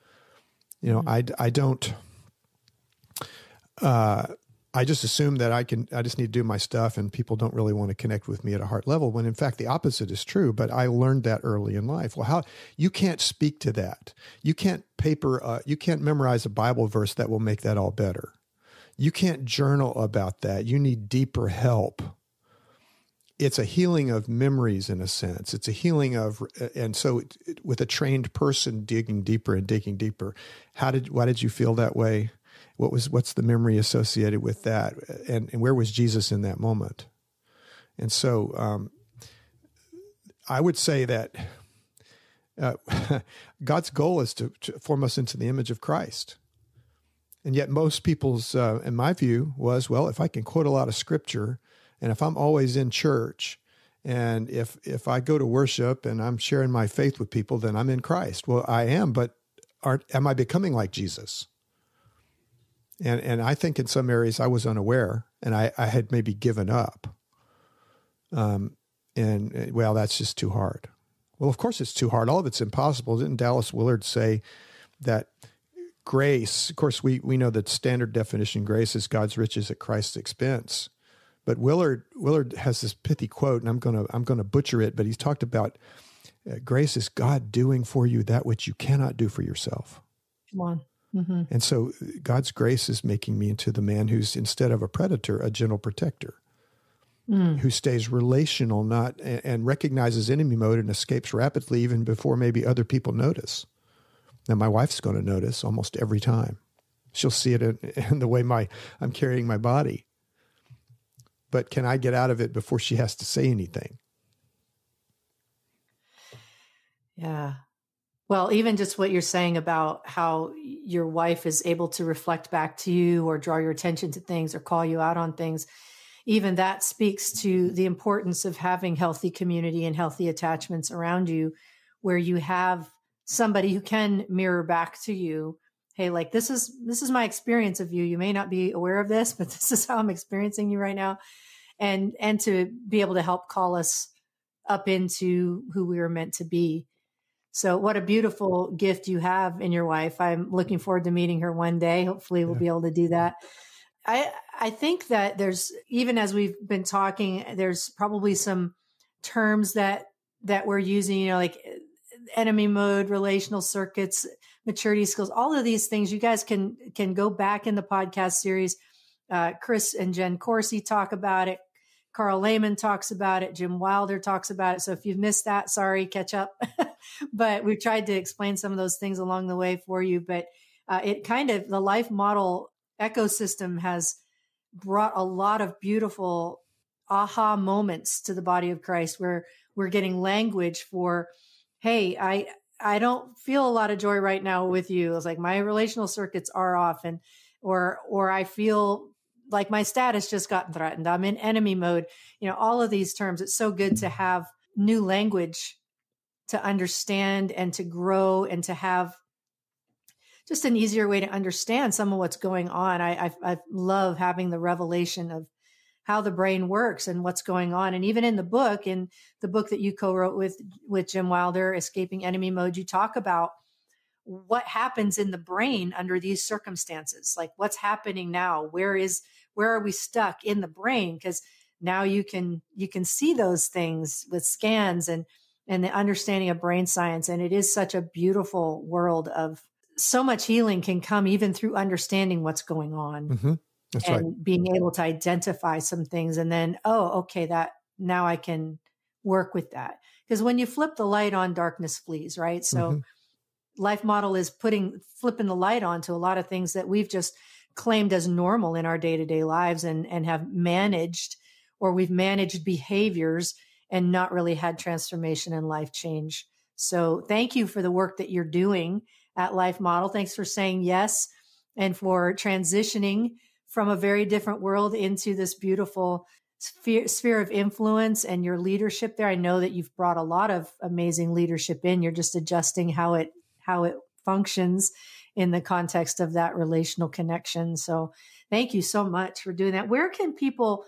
I just assume that I just need to do my stuff and people don't really want to connect with me at a heart level, when in fact the opposite is true. But I learned that early in life. Well, you can't speak to that. You can't memorize a Bible verse that will make that all better. You can't journal about that. You need deeper help. It's a healing of memories in a sense. It's a healing and so with a trained person digging deeper and digging deeper, why did you feel that way? What's the memory associated with that? And where was Jesus in that moment? And so I would say that God's goal is to form us into the image of Christ. And yet most people's, in my view, was, well, if I can quote a lot of scripture, and if I'm always in church, and if I go to worship and I'm sharing my faith with people, then I'm in Christ. Well, I am, but am I becoming like Jesus? And I think in some areas I was unaware, and I had maybe given up. Well, that's just too hard. Well, of course it's too hard. All of it's impossible. Didn't Dallas Willard say that grace, of course we know that standard definition grace is God's riches at Christ's expense. But Willard has this pithy quote, and I'm going to butcher it, but he's talked about grace is God doing for you that which you cannot do for yourself. Come on. Mm-hmm. And so God's grace is making me into the man who's, instead of a predator, a gentle protector, who stays relational, and recognizes enemy mode and escapes rapidly even before maybe other people notice. Now, my wife's going to notice almost every time. She'll see it in the way I'm carrying my body. But can I get out of it before she has to say anything? Yeah. Well, even just what you're saying about how your wife is able to reflect back to you or draw your attention to things or call you out on things, even that speaks to the importance of having healthy community and healthy attachments around you, where you have somebody who can mirror back to you, hey, like this is my experience of you. You may not be aware of this, but this is how I'm experiencing you right now. And to be able to help call us up into who we were meant to be. So what a beautiful gift you have in your wife. I'm looking forward to meeting her one day. Hopefully we'll be able to do that. I think that there's, even as we've been talking, there's probably some terms that we're using, like enemy mode, relational circuits, maturity skills, all of these things. You guys can go back in the podcast series. Chris and Jen Corsi talk about it. Carl Lehman talks about it. Jim Wilder talks about it. So if you've missed that, sorry, catch up. But we've tried to explain some of those things along the way for you. But it kind of, the life model ecosystem has brought a lot of beautiful aha moments to the body of Christ, where we're getting language for, hey, I don't feel a lot of joy right now with you. It's like my relational circuits are off, and or I feel like my status just got threatened. I'm in enemy mode. All of these terms. It's so good to have new language to understand and to grow and to have just an easier way to understand some of what's going on. I love having the revelation of how the brain works and what's going on. And even in the book that you co-wrote with Jim Wilder, Escaping Enemy Mode, you talk about what happens in the brain under these circumstances. Like what's happening now? Where are we stuck in the brain? Because now you can see those things with scans and the understanding of brain science. And it is such a beautiful world of so much healing can come even through understanding what's going on. Mm-hmm. That's and right. Being able to identify some things and then, that now I can work with that. Because when you flip the light on, darkness flees, right? So Life Model is flipping the light on to a lot of things that we've just claimed as normal in our day-to-day lives and have managed, or we've managed behaviors and not really had transformation and life change. So thank you for the work that you're doing at Life Model. Thanks for saying yes and for transitioning from a very different world into this beautiful sphere of influence and your leadership there. I know that you've brought a lot of amazing leadership in. You're just adjusting how it functions in the context of that relational connection. So thank you so much for doing that. Where can people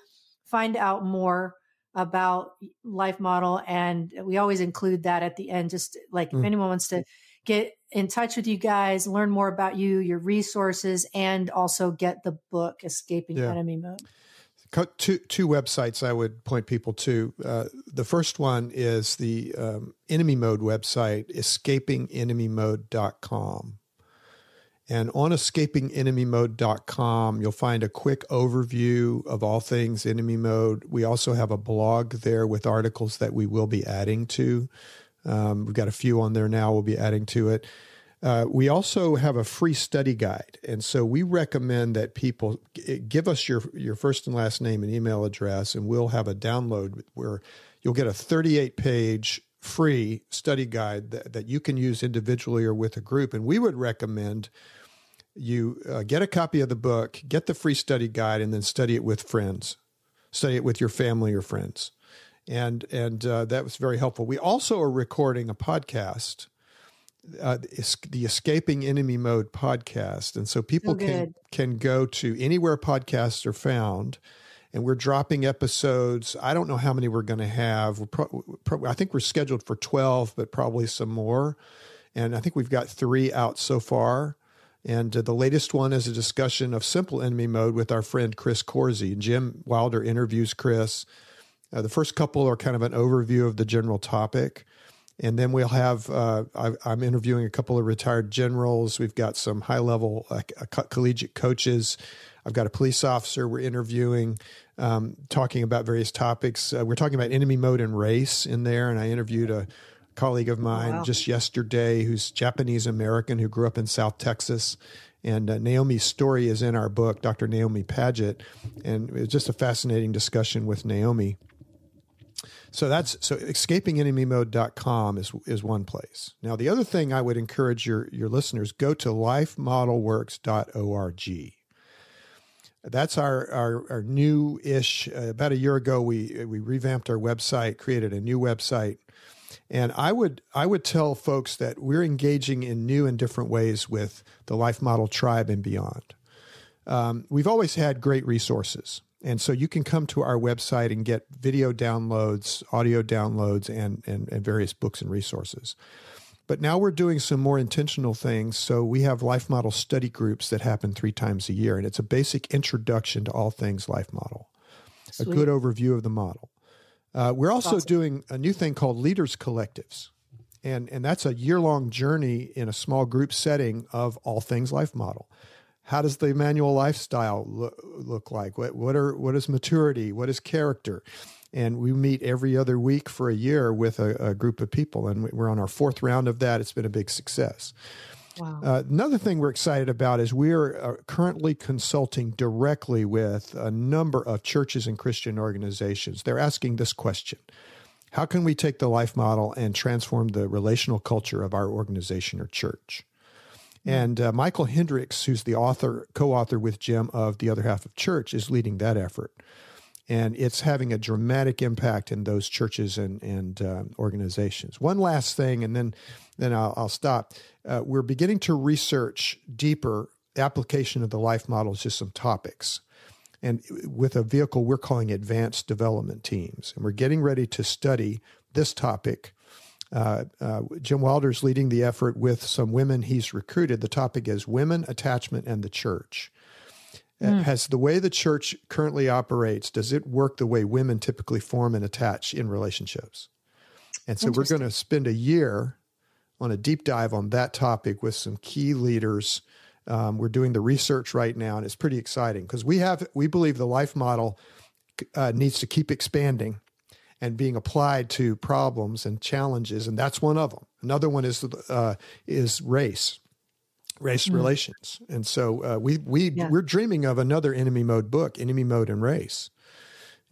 find out more about Life Model? And we always include that at the end, just like if anyone wants to get in touch with you guys, learn more about you, your resources, and also get the book, Escaping Enemy Mode. Two websites I would point people to. The first one is the Enemy Mode website, escapingenemymode.com. And on escapingenemymode.com, you'll find a quick overview of all things enemy mode. We also have a blog there with articles that we will be adding to. We've got a few on there now. We'll be adding to it. We also have a free study guide. And so we recommend that people give us your first and last name and email address, and we'll have a download where you'll get a 38-page free study guide that you can use individually or with a group. And we would recommend you get a copy of the book, get the free study guide, and then study it with friends. Study it with your family or friends. And that was very helpful. We also are recording a podcast, the Escaping Enemy Mode podcast. And so people can go to anywhere podcasts are found, and we're dropping episodes. I don't know how many we're going to have. I think we're scheduled for 12, but probably some more. And I think we've got 3 out so far. And the latest one is a discussion of simple enemy mode with our friend Chris Corsi. Jim Wilder interviews Chris. The first couple are kind of an overview of the general topic. And then we'll have, I'm interviewing a couple of retired generals. We've got some high-level collegiate coaches. I've got a police officer we're interviewing, talking about various topics. We're talking about enemy mode and race in there. And I interviewed a colleague of mine just yesterday who's Japanese-American who grew up in South Texas. And Naomi's story is in our book, Dr. Naomi Paget. And it was just a fascinating discussion with Naomi. So escapingenemymode.com is one place. Now, the other thing I would encourage your listeners, go to lifemodelworks.org. That's our new-ish, about a year ago, we revamped our website, created a new website. And I would tell folks that we're engaging in new and different ways with the Life Model tribe and beyond. We've always had great resources. And so you can come to our website and get video downloads, audio downloads, and various books and resources. But now we're doing some more intentional things. So we have Life Model study groups that happen 3 times a year, and it's a basic introduction to all things Life Model, a good overview of the model. We're also doing a new thing called Leaders Collectives, and that's a year-long journey in a small group setting of all things Life Model. How does the Emmanuel lifestyle look like? What is maturity? What is character? And we meet every other week for a year with a group of people, and we're on our 4th round of that. It's been a big success. Wow. Another thing we're excited about is we're currently consulting directly with a number of churches and Christian organizations. They're asking this question: how can we take the Life Model and transform the relational culture of our organization or church? And Michael Hendricks, who's the co-author with Jim of The Other Half of Church, is leading that effort. And it's having a dramatic impact in those churches and organizations. One last thing, and then I'll stop. We're beginning to research deeper application of the Life Model to some topics. And with a vehicle we're calling Advanced Development Teams. And we're getting ready to study this topic. Jim Wilder's leading the effort with some women he's recruited. The topic is Women, Attachment, and the Church. Has the way the church currently operates, does it work the way women typically form and attach in relationships? And so we're going to spend a year on a deep dive on that topic with some key leaders. We're doing the research right now, and it's pretty exciting because we believe the Life Model needs to keep expanding and being applied to problems and challenges, and that's one of them. Another one is race relations. And so we're dreaming of another Enemy Mode book, Enemy Mode and Race.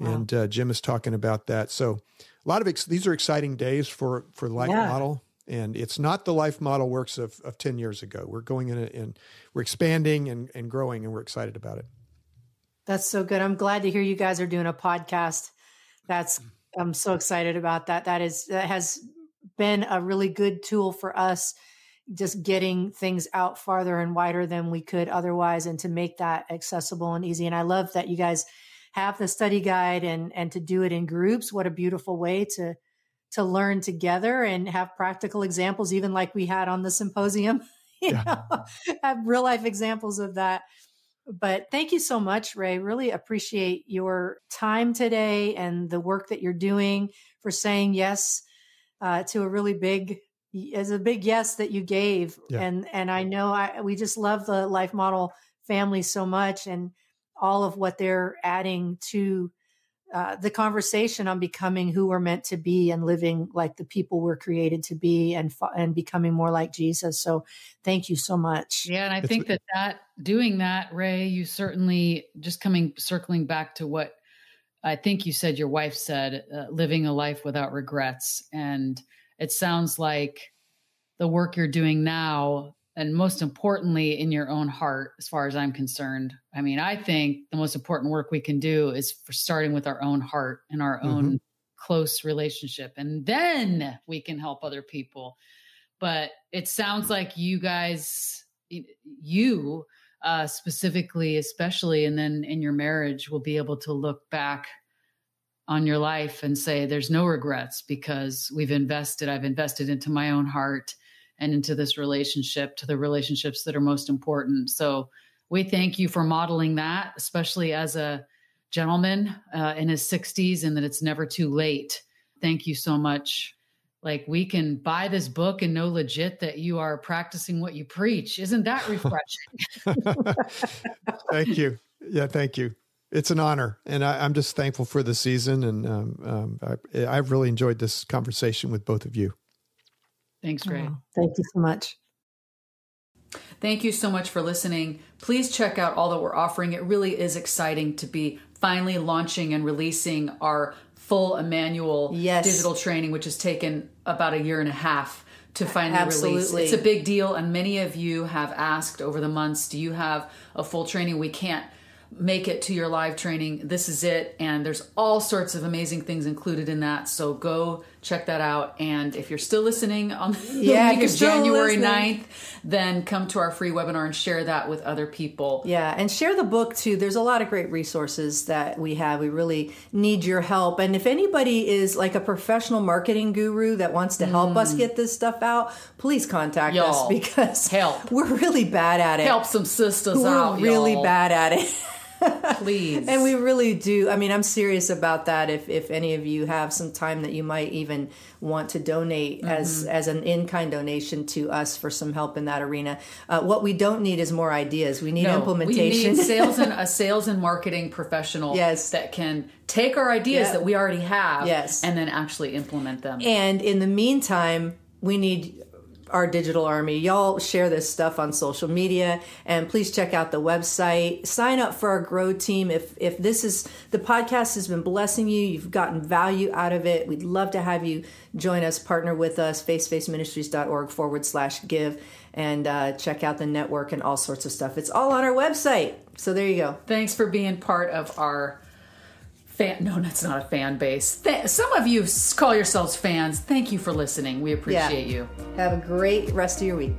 Wow. And Jim is talking about that. So a lot of these are exciting days for Life Model. And it's not the Life Model works of 10 years ago. We're going in and we're expanding and growing, and we're excited about it. That's so good. I'm glad to hear you guys are doing a podcast. I'm so excited about that. That has been a really good tool for us, just getting things out farther and wider than we could otherwise, and to make that accessible and easy. And I love that you guys have the study guide and to do it in groups. What a beautiful way to learn together and have practical examples, even like we had on the symposium, have real life examples of that. But thank you so much, Ray. Really appreciate your time today and the work that you're doing, for saying yes to a really big yes that you gave. Yeah. And I know we just love the Life Model family so much, and all of what they're adding to the conversation on becoming who we're meant to be and living like the people we're created to be, and becoming more like Jesus. So thank you so much. Yeah. And I think that doing that, Ray, you certainly just circling back to what I think you said, your wife said, living a life without regrets. And it sounds like the work you're doing now, and most importantly, in your own heart, as far as I'm concerned. I mean, I think the most important work we can do is for starting with our own heart and our own close relationship. And then we can help other people. But it sounds like you guys, specifically, especially, and then in your marriage, will be able to look back on your life and say, there's no regrets, because I've invested into my own heart and into this relationship, to the relationships that are most important. So we thank you for modeling that, especially as a gentleman in his 60s, and that it's never too late. Thank you so much. Like, we can buy this book and know legit that you are practicing what you preach. Isn't that refreshing? Thank you. Yeah, thank you. It's an honor. And I'm just thankful for the season. And I've really enjoyed this conversation with both of you. Thanks, Ray. Oh, thank you so much. Thank you so much for listening. Please check out all that we're offering. It really is exciting to be finally launching and releasing our full Emmanuel digital training, which has taken about 1.5 years to finally release. It's a big deal. And many of you have asked over the months, do you have a full training? We can't make it to your live training, this is it. And there's all sorts of amazing things included in that. So go check that out. And if you're still listening on the week of January 9th, then come to our free webinar and share that with other people. Yeah, and share the book too. There's a lot of great resources that we have. We really need your help. And if anybody is like a professional marketing guru that wants to help us get this stuff out, please contact us, because we're really bad at it. Help some sisters out, We're really bad at it. Please. And we really do. I mean, I'm serious about that. If any of you have some time that you might even want to donate as an in-kind donation to us for some help in that arena. What we don't need is more ideas. We need implementation. We need a sales and marketing professional that can take our ideas that we already have and then actually implement them. And in the meantime, we need our digital army. Y'all share this stuff on social media, and please check out the website. Sign up for our Grow team. If the podcast has been blessing you, you've gotten value out of it, we'd love to have you join us, partner with us, facefaceministries.org/give, and check out the network and all sorts of stuff. It's all on our website. So there you go. Thanks for being part of our no, that's not a fan base. Some of you call yourselves fans. Thank you for listening. We appreciate you. Have a great rest of your week.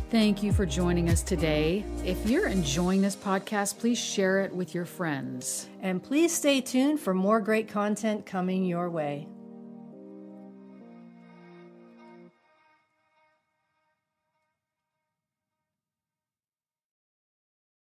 Thank you for joining us today. If you're enjoying this podcast, please share it with your friends. And please stay tuned for more great content coming your way.